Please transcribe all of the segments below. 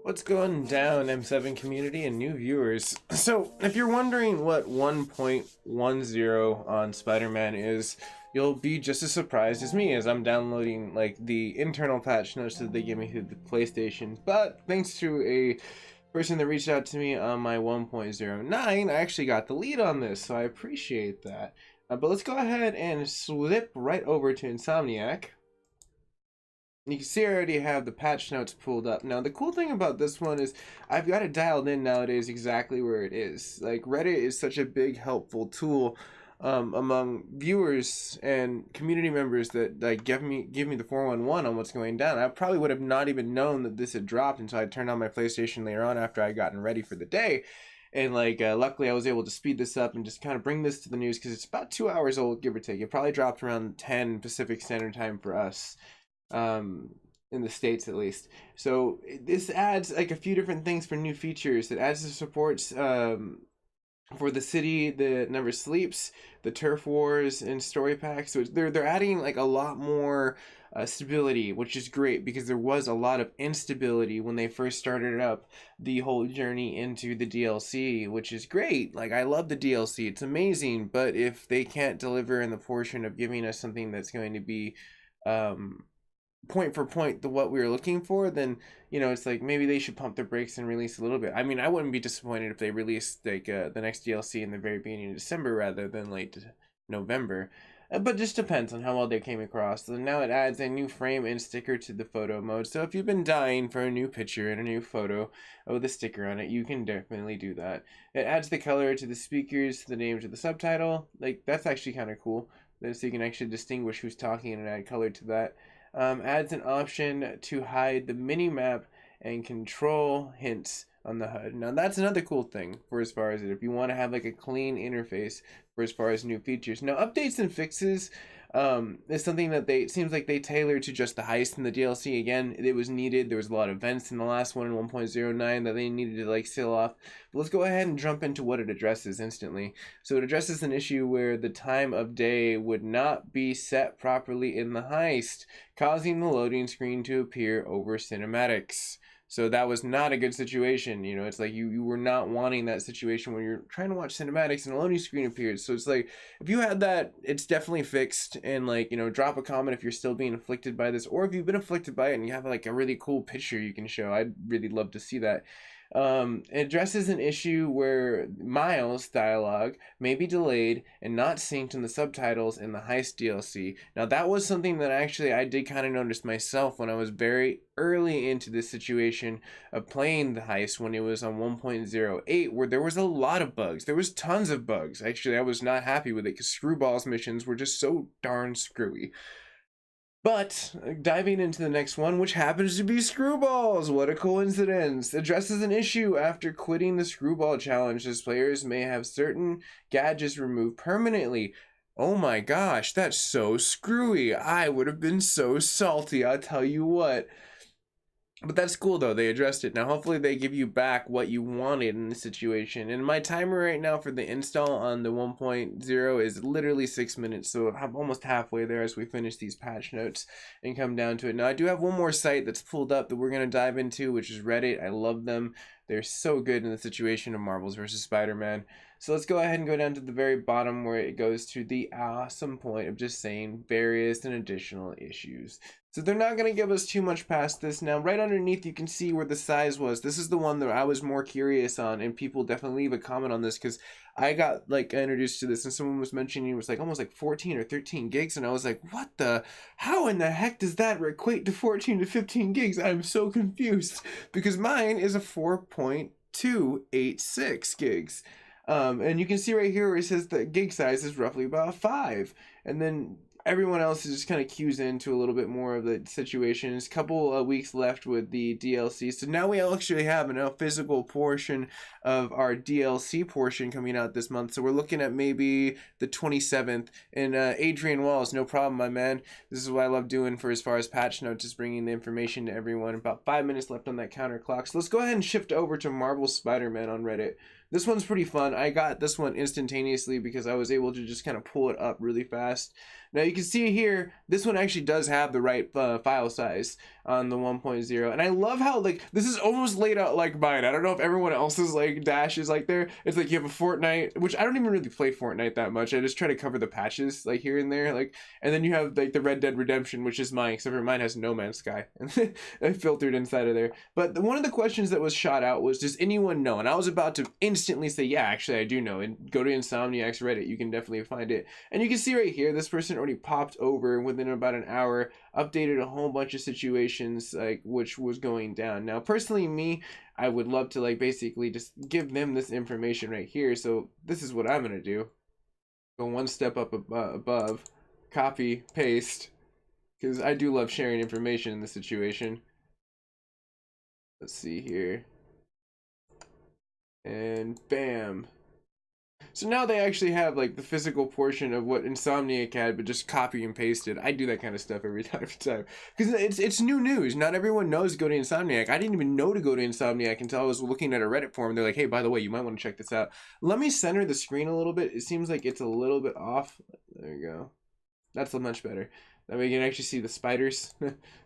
What's going down, M7 community and new viewers? So, if you're wondering what 1.10 on Spider-Man is, you'll be just as surprised as me as I'm downloading like the internal patch notes that they give me through the PlayStation. But thanks to a person that reached out to me on my 1.09, I actually got the lead on this, so I appreciate that. But let's go ahead and slip right over to Insomniac. You can see I already have the patch notes pulled up. Now, the cool thing about this one is I've got it dialed in nowadays exactly where it is. Like, Reddit is such a big, helpful tool among viewers and community members that like give me the 411 on what's going down. I probably would have not even known that this had dropped until I turned on my PlayStation later on after I gotten ready for the day. And luckily I was able to speed this up and just kind of bring this to the news because it's about 2 hours old, give or take. It probably dropped around 10 Pacific Standard Time for us, um, in the States at least. So this adds like a few different things for new features. It adds the supports for the city that never sleeps, the turf wars and story packs. So they're adding like a lot more stability, which is great because there was a lot of instability when they first started up the whole journey into the DLC, which is great. Like, I love the DLC, it's amazing, but if they can't deliver in the portion of giving us something that's going to be um point for point what we were looking for, then it's like maybe they should pump the brakes and release a little bit. I mean, I wouldn't be disappointed if they released the next DLC in the very beginning of December rather than late November. But just depends on how well they came across. So now it adds a new frame and sticker to the photo mode. So if you've been dying for a new picture and a new photo with a sticker on it, you can definitely do that. It adds the color to the speakers, to the name, to the subtitle. Like, that's actually kind of cool. So you can actually distinguish who's talking and add color to that. Adds an option to hide the mini map and control hints on the HUD. Now that's another cool thing for as far as it, if you want to have like a clean interface for as far as new features. Now updates and fixes is something that it seems like they tailored to just the heist in the DLC. Again, it was needed. There was a lot of events in the last one in 1.09 that they needed to like seal off. But let's go ahead and jump into what it addresses instantly. So it addresses an issue where the time of day would not be set properly in the heist, causing the loading screen to appear over cinematics. So that was not a good situation. It's like you were not wanting that situation when you're trying to watch cinematics and a loading screen appears. So it's like, if you had that, it's definitely fixed. And drop a comment if you're still being afflicted by this, or if you've been afflicted by it and you have like a really cool picture you can show. I'd really love to see that. It addresses an issue where Miles' dialogue may be delayed and not synced in the subtitles in the Heist DLC. Now, that was something that actually I did kind of notice myself when I was very early into this situation of playing the Heist when it was on 1.08, where there was a lot of bugs. There was tons of bugs. Actually, I was not happy with it because Screwball's missions were just so darn screwy. But diving into the next one, which happens to be Screwballs, what a coincidence, addresses an issue after quitting the Screwball challenge, as players may have certain gadgets removed permanently. Oh my gosh, that's so screwy. I would have been so salty, I'll tell you what. But that's cool though, they addressed it. Now hopefully they give you back what you wanted in this situation. And my timer right now for the install on the 1.0 is literally 6 minutes. So I'm almost halfway there as we finish these patch notes and come down to it. Now I do have one more site that's pulled up that we're going to dive into, which is Reddit. I love them. They're so good in the situation of Marvels vs. Spider-Man. So let's go ahead and go down to the very bottom where it goes to the awesome point of just saying various and additional issues. So they're not going to give us too much past this. Now, right underneath, you can see where the size was. This is the one that I was more curious on, and people definitely leave a comment on this because I got like introduced to this, and someone was mentioning it was like almost like 14 or 13 gigs, and I was like, what the? How in the heck does that equate to 14 to 15 gigs? I'm so confused because mine is a 4.286 gigs. And you can see right here where it says the gig size is roughly about 5, and then everyone else is just kind of cues into a little bit more of the situations. Couple of weeks left with the DLC, so now we actually have a physical portion of our DLC portion coming out this month. So we're looking at maybe the 27th. And Adrian Walls, no problem, my man. This is what I love doing for as far as patch notes, is bringing the information to everyone. About 5 minutes left on that counter clock. So let's go ahead and shift over to Marvel Spider-Man on Reddit. This one's pretty fun. I got this one instantaneously because I was able to just kind of pull it up really fast. Now you can see here, this one actually does have the right file size on the 1.0, and I love how like this is almost laid out like mine. I don't know if everyone else's like dash is like there. It's like you have a Fortnite, which I don't even really play Fortnite that much. I just try to cover the patches like here and there, like, and then you have like the Red Dead Redemption, which is mine, except for mine has No Man's Sky and filtered inside of there. But one of the questions that was shot out was, does anyone know? And I was about to instantly say, yeah, actually I do know. And go to Insomniac's Reddit, you can definitely find it. And you can see right here, this person already popped over within about an hour, updated a whole bunch of situations like which was going down. Now personally me, I would love to like basically just give them this information right here. So this is what I'm gonna do. Go one step up above, copy, paste, because I do love sharing information in this situation. Let's see here. And bam. So now they actually have like the physical portion of what Insomniac had, but just copy and pasted. I do that kind of stuff every time because it's new news. Not everyone knows to go to Insomniac. I didn't even know to go to Insomniac until I was looking at a Reddit forum. They're like, hey, by the way, you might want to check this out. Let me center the screen a little bit. It seems like it's a little bit off. There you go. That's much better. That way you can actually see the spiders.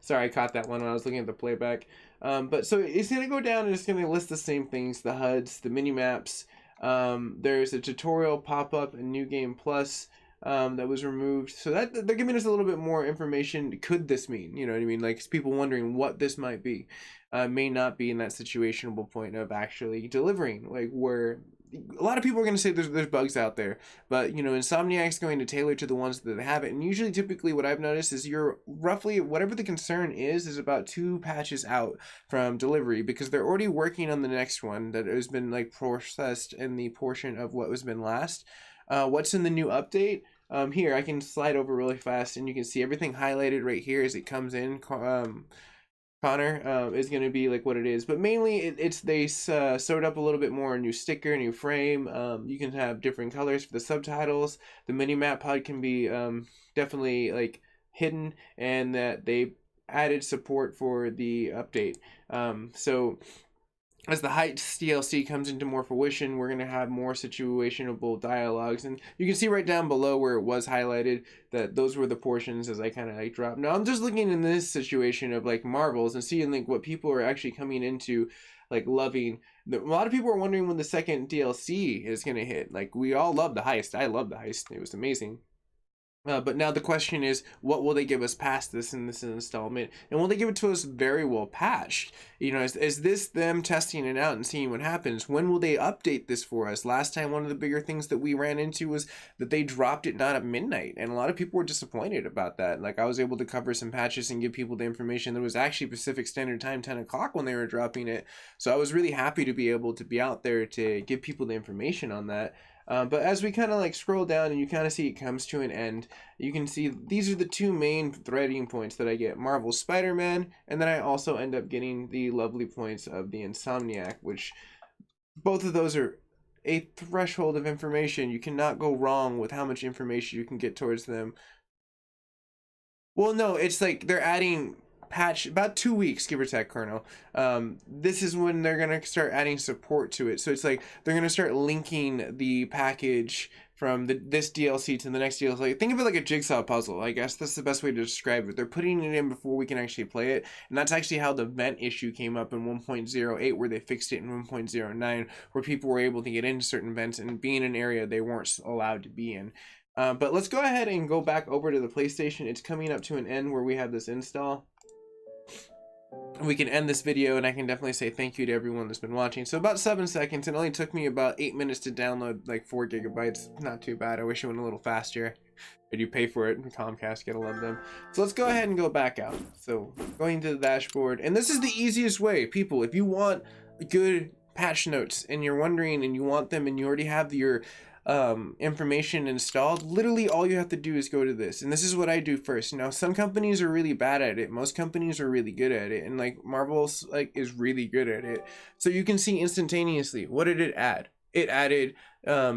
Sorry, I caught that one when I was looking at the playback. But so it's going to go down and it's going to list the same things: the HUDs, the mini maps. There's a tutorial pop-up in New Game Plus that was removed. So that they're giving us a little bit more information. Could this mean, you know what I mean? Like people wondering what this might be. May not be in that situationable point of actually delivering, like where a lot of people are going to say there's bugs out there, but you know, Insomniac's going to tailor to the ones that have it. And usually typically what I've noticed is you're roughly, whatever the concern is about 2 patches out from delivery, because they're already working on the next one that has been like processed in the portion of what was been last. What's in the new update? Here I can slide over really fast and you can see everything highlighted right here as it comes in. Connor is going to be like what it is, but mainly it's they sewed up a little bit more, a new sticker, new frame. You can have different colors for the subtitles. The mini map pod can be definitely like hidden, and that they added support for the update. So as the Heights DLC comes into more fruition, we're going to have more situationable dialogues. And you can see right down below where it was highlighted that those were the portions as I kind of like dropped. Now I'm just looking in this situation of like Marvels and seeing like what people are actually coming into like loving. A lot of people are wondering when the second DLC is going to hit. Like we all love the Heist. I love the Heist. It was amazing. But now the question is, what will they give us past this in this installment? And will they give it to us very well patched? You know, is this them testing it out and seeing what happens? When will they update this for us? Last time, one of the bigger things that we ran into was that they dropped it not at midnight. And a lot of people were disappointed about that. Like, I was able to cover some patches and give people the information that was actually Pacific Standard Time, 10 o'clock when they were dropping it. So I was really happy to be able to be out there to give people the information on that. But as we kind of like scroll down and you kind of see it comes to an end, you can see these are the 2 main threading points that I get: Marvel's Spider-Man, and then I also end up getting the lovely points of the Insomniac, which both of those are a threshold of information. You cannot go wrong with how much information you can get towards them. Well, no, it's like they're adding patch about 2 weeks, give or take, Colonel. This is when they're gonna start adding support to it. So it's like they're gonna start linking the package from this DLC to the next DLC. Like, think of it like a jigsaw puzzle. I guess that's the best way to describe it. They're putting it in before we can actually play it, and that's actually how the vent issue came up in 1.08, where they fixed it in 1.09, where people were able to get into certain vents and be in an area they weren't allowed to be in. But let's go ahead and go back over to the PlayStation. It's coming up to an end where we have this install. We can end this video, and I can definitely say thank you to everyone that's been watching. So about 7 seconds. It only took me about 8 minutes to download like 4 gigabytes. Not too bad. I wish it went a little faster. But you pay for it. Comcast, gotta love them. So let's go ahead and go back out. So going to the dashboard, and this is the easiest way, people. If you want good patch notes and you're wondering and you want them and you already have your information installed, literally all you have to do is go to this, and this is what I do first. Now some companies are really bad at it, most companies are really good at it, and like Marvel's like is really good at it. So you can see instantaneously what did it add. it added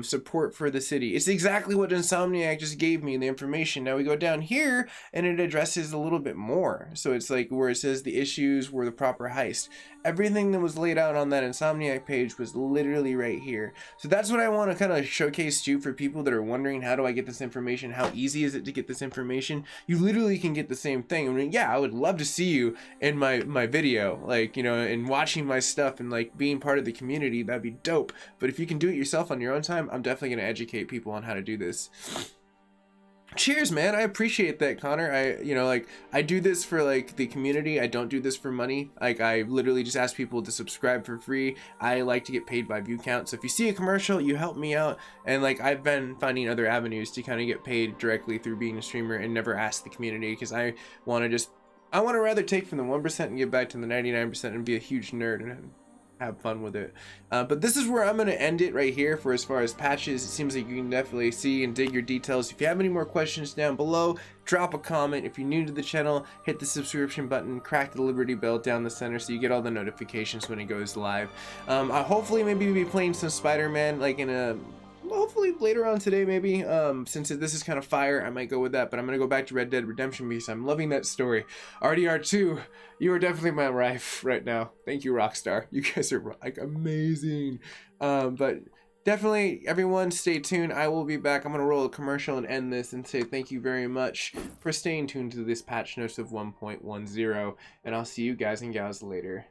support for the city. It's exactly what Insomniac just gave me, the information. Now we go down here and it addresses a little bit more. So it's like where it says the issues were the proper heist. Everything that was laid out on that Insomniac page was literally right here. So that's what I want to kind of showcase to you for people that are wondering, how do I get this information? How easy is it to get this information? You literally can get the same thing. I mean, yeah, I would love to see you in my video, like, you know, and watching my stuff and like being part of the community. That'd be dope. But if you can do it yourself on your own time, I'm definitely going to educate people on how to do this. Cheers, man. I appreciate that, Connor. I do this for like the community. I don't do this for money. Like, I literally just ask people to subscribe for free. I like to get paid by view count. So if you see a commercial, you help me out. And like, I've been finding other avenues to kind of get paid directly through being a streamer and never ask the community, because I want to rather take from the 1% and give back to the 99% and be a huge nerd and have fun with it. But this is where I'm going to end it right here for as far as patches. It seems like you can definitely see and dig your details. If you have any more questions down below, drop a comment. If you're new to the channel, hit the subscription button, crack the Liberty Bell down the center so you get all the notifications when it goes live. I'll hopefully maybe be playing some Spider-Man like in a... hopefully later on today, maybe. Since this is kind of fire, I might go with that, but I'm gonna go back to Red Dead Redemption because I'm loving that story. RDR2, you are definitely my life right now. Thank you, Rockstar. You guys are like amazing. But definitely, everyone, stay tuned. I will be back. I'm gonna roll a commercial and end this and say thank you very much for staying tuned to this patch notes of 1.10, and I'll see you guys and gals later.